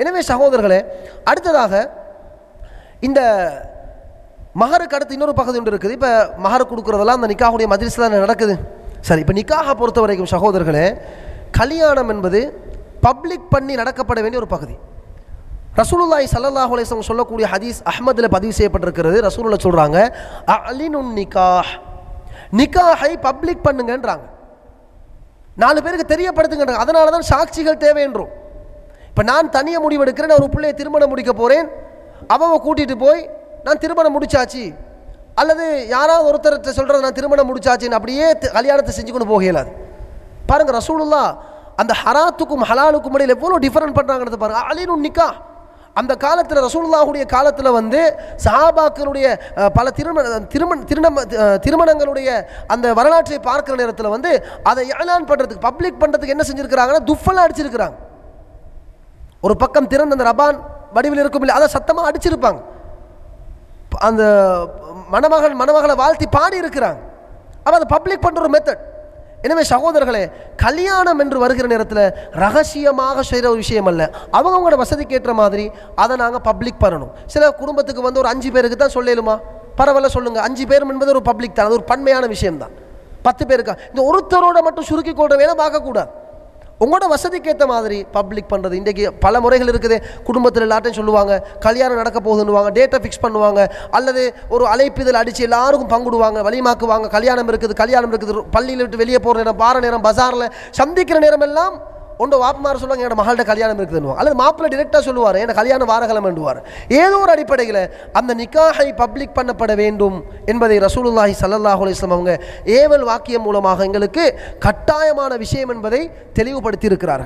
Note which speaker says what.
Speaker 1: எனவே சகோதரர்களே, அடுத்ததாக இந்த மஹருக்கு அடுத்து இன்னொரு பகுதி ஒன்று இருக்குது. இப்போ மஹர் கொடுக்குறதெல்லாம் அந்த நிக்காஹுடைய மஜ்லிஸ்ல தான் நடக்குது. சரி, இப்போ நிக்காஹை பொறுத்த வரைக்கும் சகோதரர்களே, கல்யாணம் என்பது பப்ளிக் பண்ணி நடக்கப்பட வேண்டிய ஒரு பகுதி. ரசூலுல்லாஹி ஸல்லல்லாஹு அலைஹி வஸல்லம் சொல்லக்கூடிய ஹதீஸ் அஹ்மதில் பதிவு செய்யப்பட்டிருக்கிறது. ரசூலுல்லாஹ் சொல்கிறாங்க, அலினுன் நிக்காஹ், நிக்காஹை பப்ளிக் பண்ணுங்கன்றாங்க, 4 பேருக்கு தெரியப்படுத்துங்கன்றாங்க. அதனால தான் சாட்சிகள் தேவைன்றோம். இப்போ நான் தனியாக முடிவெடுக்கிறேன், நான் ஒரு பிள்ளையை திருமணம் முடிக்க போகிறேன், அவன் கூட்டிகிட்டு போய் நான் திருமணம் முடிச்சாச்சு, அல்லது யாராவது ஒருத்தர்கிட்ட சொல்கிறது நான் திருமணம் முடிச்சாச்சுன்னு அப்படியே கல்யாணத்தை செஞ்சுக்கொண்டு போக இயலாது. பாருங்கள், ரசூலுல்லாஹ் அந்த ஹராத்துக்கும் ஹலாலுக்கும் இடையில் எவ்வளோ டிஃபரெண்ட் பண்ணுறாங்கிறது பாருங்கள். அலினுன் நிக்காஹ், அந்த காலத்தில் ரசூலுல்லாஹுடைய காலத்தில் வந்து சஹாபாக்களுடைய பல திருமணங்களுடைய அந்த வரலாற்றை பார்க்குற நேரத்தில் வந்து அதை ஏலான் பண்ணுறதுக்கு, பப்ளிக் பண்ணுறதுக்கு என்ன செஞ்சுருக்கிறாங்கன்னா துஃபெல்லாம் அடிச்சிருக்கிறாங்க. ஒரு பக்கம் திறந்த அந்த ரபான் வடிவில் இருக்கும் இல்லை, அதை சத்தமாக அடிச்சிருப்பாங்க. அந்த மணமகளை வாழ்த்தி பாடி இருக்கிறாங்க. அப்போ அதை பப்ளிக் பண்ணுற ஒரு மெத்தட். எனவே சகோதரர்களே, கல்யாணம் என்று வருகிற நேரத்தில் ரகசியமாக செய்கிற ஒரு விஷயம் அல்ல. அவங்களோட வசதிக்கு ஏற்ற மாதிரி அதை நாங்கள் பப்ளிக் பண்ணணும். சில குடும்பத்துக்கு வந்து ஒரு 5 பேருக்கு தான் சொல்லலுமா, பரவாயில்ல சொல்லுங்கள். 5 பேரும் என்பது ஒரு பப்ளிக் தான், அது ஒரு பன்மையான விஷயம் தான். 10 பேருக்கா, இந்த ஒருத்தரோட மட்டும் சுருக்கி கொள்ற வேலை பார்க்கக்கூடாது. உங்களோட வசதிக்கு ஏற்ற மாதிரி பப்ளிக் பண்ணுறது. இன்றைக்கி பல முறைகள் இருக்குது. குடும்பத்தில் எல்லாத்தையும் சொல்லுவாங்க, கல்யாணம் நடக்க போகுதுன்னுவாங்க, டேட்டை ஃபிக்ஸ் பண்ணுவாங்க, அல்லது ஒரு அழைப்பிதழ் அடித்து எல்லாருக்கும் பங்குடுவாங்க, வலிமாக்குவாங்க. கல்யாணம் இருக்குது, பள்ளியில் விட்டு வெளியே போகிற நேரம், பார நேரம், பஜாரில் சந்திக்கிற நேரம் எல்லாம் ஒன்று வாப்பமார் சொல்லுவாங்க, என்னோட மகள்கிட்ட கல்யாணம் இருக்குதுன்னு, அல்லது மாப்பிள்ளை டிரெக்டாக சொல்லுவார், என்ன கல்யாணம் வாரகிழமைண்டுவார். ஏதோ ஒரு அடிப்படையில் அந்த நிக்காஹை பப்ளிக் பண்ணப்பட வேண்டும் என்பதை ரசூலுல்லாஹி ஸல்லல்லாஹு அலைஹி வஸல்லம் அவங்க ஏவல் வாக்கியம் மூலமாக எங்களுக்கு கட்டாயமான விஷயம் என்பதை தெளிவுபடுத்தி இருக்கிறார்கள்.